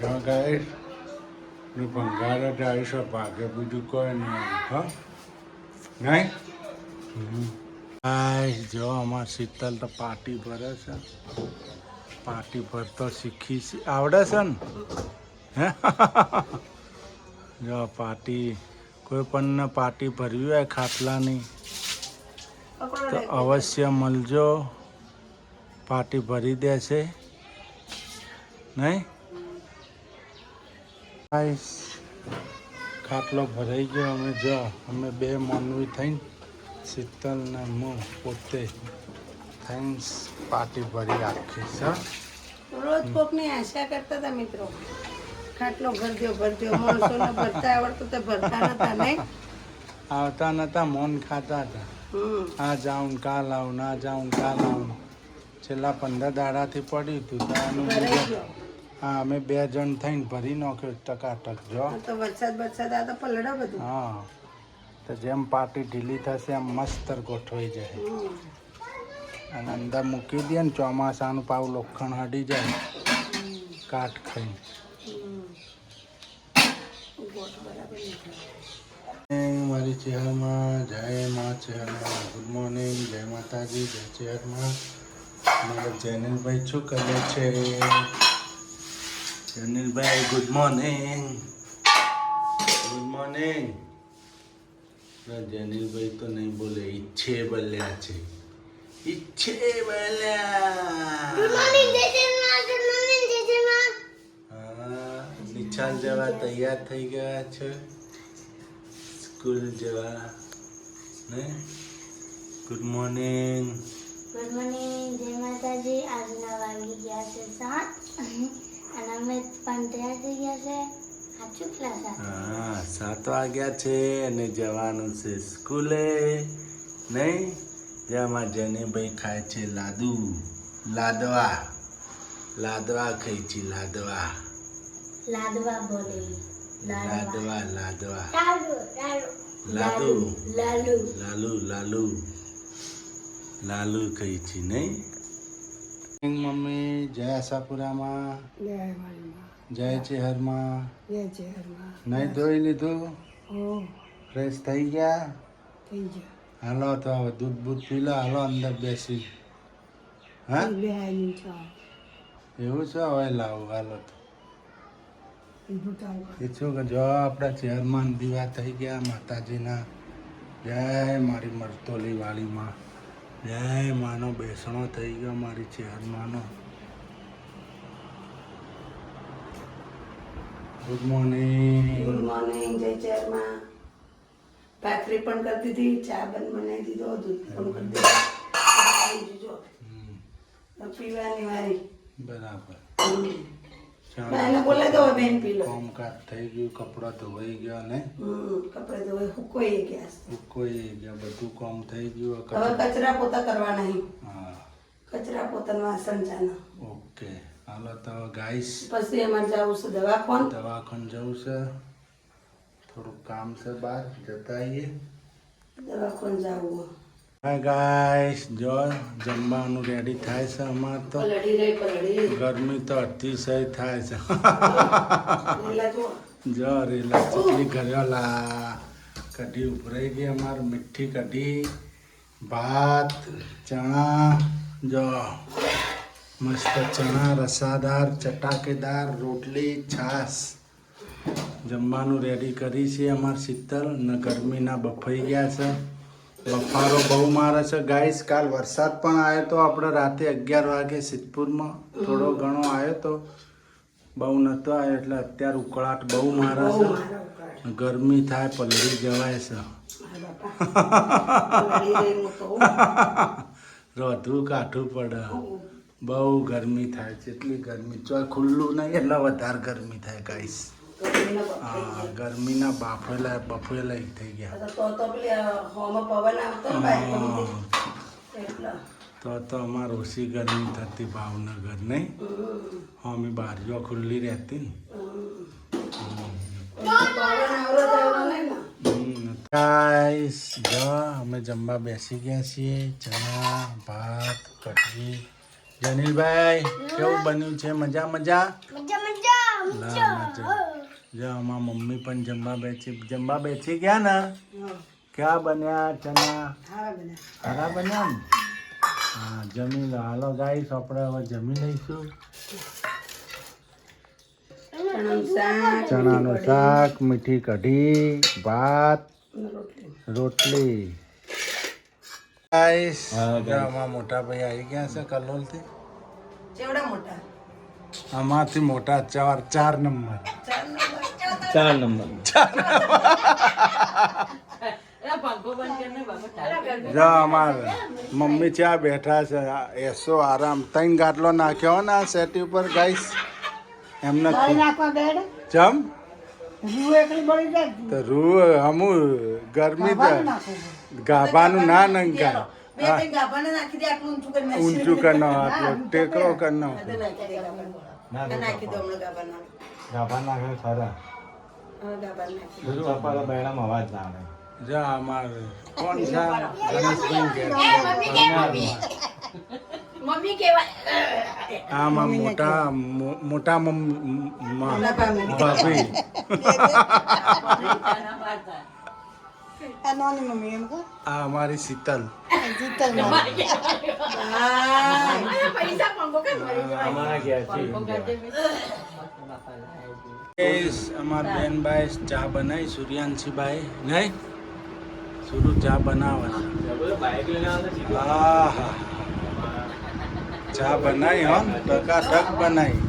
જો ગાઈસ ભંગાર જ આવીશું ભાગે બીજું કોઈ નહીં હા નહીં ગાઈસ જો અમાર શીતલ તો પાર્ટી ભરે છે પાર્ટી ભરતો શીખી આવડે છે ને હે જો પાર્ટી કોઈ પણ પાર્ટી ભરવી હોય ખાટલાની તો અવશ્ય મળજો પાર્ટી ભરી દેશે નહીં ગાઈસ ખાટલો ભરાઈ ગયો અમે બે મનવી થઈને શીતલ ને હું પોતે થઈને પાર્ટી ભરી રાખી છે રોજ કોકની આશા કરતા હતા મિત્રો ખાટલો ભરજો માણસોને ભરતા આવડતું તો ભરતા નતા નહીં આવતા નતા મન ખાતા હતા આ જાઉં કાલ આવું ના જાઉં કાલ આવું છેલ્લા 15 દાડાથી પડ્યું હતું તો આનું હા અમે 2 જણ થઈને ભરી નાખ્યો ટકાટક જો તો વરસાદ આ તો પલડા બધું હા તો જેમ પાર્ટી ઢીલી થશે એમ મસ્ત ગોઠવાઈ જાય અને અંદર મૂકી દે ને ચોમાસાનું પાવ લોખંડ હડી જાય કાટ ખાઈ મારી ચેહરમાં જય મા ચેહરમાં ગુડ મોર્નિંગ જય માતાજી જય ચેહરમાં મારા જેનિલભાઈ શું કરે છે જેનિલભાઈ ગુડ મોર્નિંગ જેનિલભાઈ તો નહીં બોલે ઈચ્છે બોલ્યા છે ઈચ્છે બોલ્યા હા નિશાળ જવા તૈયાર થઈ ગયા છે સ્કૂલ જવા ને ગુડ મોર્નિંગ જય માતાજી આજના વાગી ગયા છે 7 અને અમે પણ તૈયાર થઈ ગયા છે સાચું ક્લાસ હા 7 વાગ્યા છે અને જવાનું છે સ્કૂલે નહીં જેમાં જેનેભાઈ ખાય છે લાદવા ખાઈ છે લાદવા બોલે લાલુ ખાઈ છે નહીં મમ્મી જય આશાપુરામાં જય ચેહરમાં નહીં ધોઈ લીધું ફ્રેશ થઈ ગયા હાલો તો હવે દૂધ બૂધ પી લો હાલો અંદર બેસી હા એવું છે હવે લાવું હાલો તો એ શું કે જો આપણા ચેરમાન દીવા થઈ ગયા માતાજીના જય મારી મરતોલી વાળીમાં જય માનો બેસણો થઈ ગયો મારી ચેરમાનો ગુડ મોર્નિંગ જય ચેરમાં ભાખરી પણ કરી દીધી ચા બનાવી દીધો દૂધ પણ કરી દીધો પીવાની વારી બરાબર એને બોલાવી દો બેન પી લો કામકાજ થઈ ગયું કપડાં ધોવાઈ ગયા ને કપડા ધોવાઈ હુકોઈ ગયા બધું કામ થઈ ગયું હવે કચરા પોતા કરવા નહીં હા કચરા પોતાનું વાસણ જાના ઓકે હાલો તો ગાઈસ પછી અમારે જવું છે દવાખાને જવું છે થોડુંક કામ છે બહાર જતા આવીએ દવાખાને જવું હાય ગાઈસ જો જમવાનું રેડી થાય છે અમાર તો ગરમી તો અતિશય થાય છે જો રેલા ચટણી ઘરેલા કઢી ઉભરાઈ ગઈ અમાર મીઠી કઢી ભાત ચણા જો મસ્ત ચણા રસાદાર ચટાકેદાર રોટલી છાશ જમવાનું રેડી કરી છે અમાર શીતલ ને ગરમીના બફાઈ ગયા છે બફારો બહુ મારે છે ગાઈસ કાલ વરસાદ પણ આવ્યો તો આપણે રાતે 11 વાગે સિદ્ધપુરમાં થોડો ઘણો આવ્યો તો બહુ નહોતો આવ્યો એટલે અત્યારે ઉકળાટ બહુ મારે છે ગરમી થાય પલળી જવાય છે રોધવું કાઠું પડે બહુ ગરમી થાય છે એટલી ગરમી જો ખુલ્લું નહીં એટલે વધારે ગરમી થાય ગાઈસ હા ગરમીના બફેલા થઈ ગયા તો અમારે ઓછી ગરમી થતી ભાવનગર નહીં અમે બારીઓ ખુલ્લી રહેતી ને ગાઈસ જો અમે જમવા બેસી ગયા છીએ ચણા ભાત કઢી જનીલભાઈ કેવું બન્યું છે મજા જો આમાં મમ્મી પણ જમવા બેસી ગયા ને ક્યાં બન્યા ચણા હારા બન્યા ને હા જમી લો હાલો ગાઈસ આપણે હવે જમી લઈશું ચણાનું શાક મીઠી કઢી ભાત રોટલી ગાઈસ આમાં મોટા ભાઈ આવી ગયા છે કલોલથી જેવડા મોટા આમાંથી મોટા 4 નંબર 4 નંબર જો અમાર મમ્મી ત્યાં બેઠા છે એસો આરામ 3 ગાટલો નાખ્યો ને આ સેટી ઉપર ગાઈસ એમને જમ તો રૂ હમુ ગરમી તો ગાભાનું ના નંગા ઊંચું કરનો આટલો ટેકરો કરનો ગાભા નાખે ખરા બેડામાં અવાજ ના આવે જો અમાર કોણ છે ગણેશભાઈ મમ્મી કેવાય આમાં મોટા ભાભી આ અમારી શીતલ અમારા ઘેરથી અમાર બેનભાઈ ચા બનાવી સૂર્યાંશીભાઈ નહીં સુરુ ચા બનાવે બાઇક લઈને આવતા હા હા ચા બનાવી હો ટકાટક બનાવી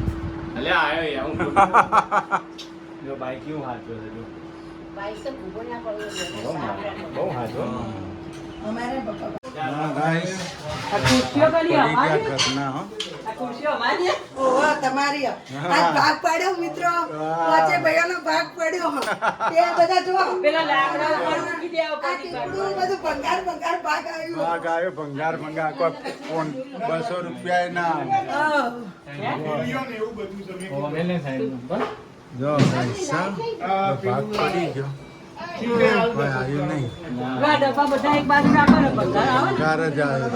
અલે આયો હું જો બાઇક કેવું હાચો છે જો બહુ હાચો અમારે પપ્પા હા ગાઈસ પડી ગયા ઘરના હો ઓહો તમારી આ ભાગ પાડ્યો મિત્રો વચ્ચે ભાઈઓનો ભાગ પડ્યો તે બધા જો પેલા લાકડા મૂકી દે બધું ભંગાર ભાગ આવ્યું ભાગ આવ્યો ભંગાર કોઈ 200 રૂપિયા ના જો ગાઈસ ભાગ પડી ગયો કોઈ આવ્યું નહીં ભંગાર જ આવ્યો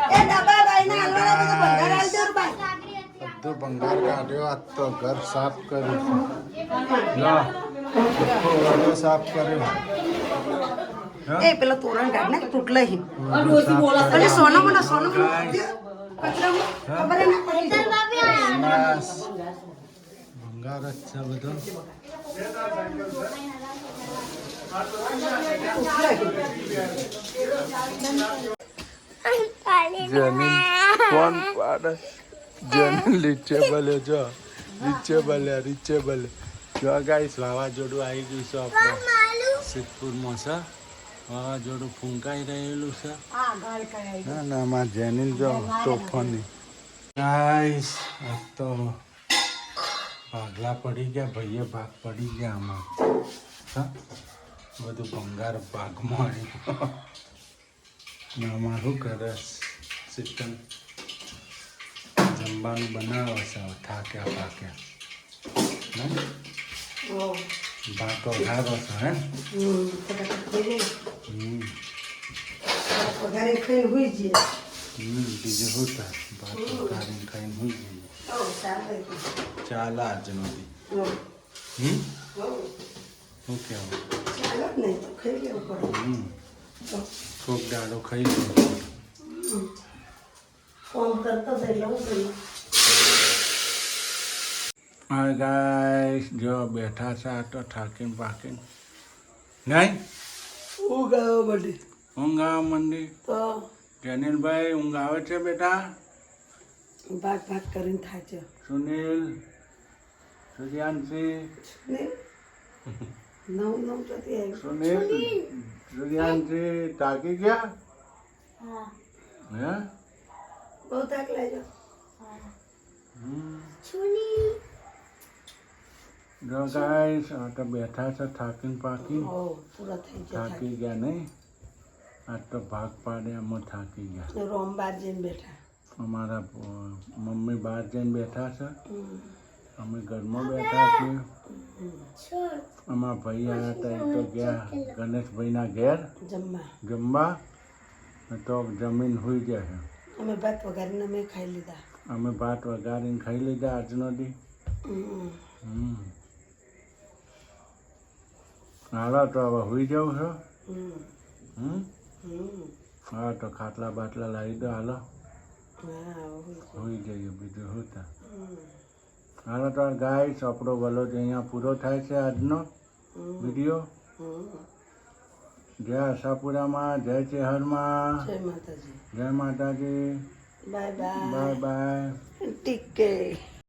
એ ડબ્બા ભાઈને હાલવાના બધું ભંગાર હાલ દો ભાઈ બધું ભંગાર કાઢ્યો આજ તો ઘર સાફ કર્યું જો બધું સાફ કર્યું એ પેલો તોરણ કાઢ ને તૂટલે હી અને સોનો મને કચરામાં ખબર ના પડી બસ ભંગાર જ છે બધો જમીન કોણ પાડે જમીન નીચે બોલે જો નીચે બોલે જો ગાઈસ વાવાઝોડું આવી ગયું છે આપણે સિદ્ધપુરમાં છે વાવાઝોડું ફૂંકાઈ રહેલું છે ના ના આમાં જેની જો તોફાની ગાઈસ તો ભાગલા પડી ગયા ભાઈએ ભાગ પડી ગયા આમાં હા બધું ભંગાર ભાગમાં આવ્યું ને અમારું કરે સિસ્ટમ જમવાનું બનાવે છે થાક્યા પાક્યા ભાતો ખારો છે હે ઘરે ખાઈને હુઈ જઈએ બીજું શું થાય ભાતો ખાઈને ખાઈને હોઈ જઈએ ચાલે આજનો દી શું કહેવું ચાલો જ નહીં તો ખાઈ લેવું પડે કોક દાડો ખાઈ લો ફોન કરતો થઈ લઉં છું હા ગાઈસ જો બેઠા છે આ તો થાકીને પાકીને નહીં ઊંઘ આવે બધી ઊંઘ આવે મંડી તો જનીલભાઈ ઊંઘ આવે છે બેટા ભાગ કરીને થાય છે સુનિલ સૂર્યાંશી નવ જતી આવી સુનિલ સૂર્યાંશી તાકી ગયા હે બહુ થાક લાગ્યો જો ગાઈસ આ તો બેઠા છે થાકીને પાકીને પૂરા થઈ ગયા થાકી ગયા નહીં આજ તો ભાગ પાડે એમાં થાકી ગયા રોમ બાર જઈને બેઠા અમારા મમ્મી બહાર જઈને બેઠા છે અમે ઘરમાં બેઠા છીએ અમારા ભાઈ આવ્યા હતા એ તો ગયા ગણેશભાઈના ઘેર જમવા તો જમીન હોઈ જાય અમે ભાત વઘારીને અમે ખાઈ લીધા અમે ભાત વઘારીને ખાઈ લીધા આજનો દી. હાલો તો હવે હુઈ જાઉં છો. હા તો ખાટલા બાટલા લાવી દો. હાલો હુઈ જઈએ, બીજું શું થાય. હાલો તો ગાઈસ, આપણો વલોજ અહીંયા પૂરો થાય છે આજનો વિડીયો. જય આશાપુરામાં, જય ચેહરમાં, જય માતાજી. જય માતાજી. Bye bye. Bye bye. TK.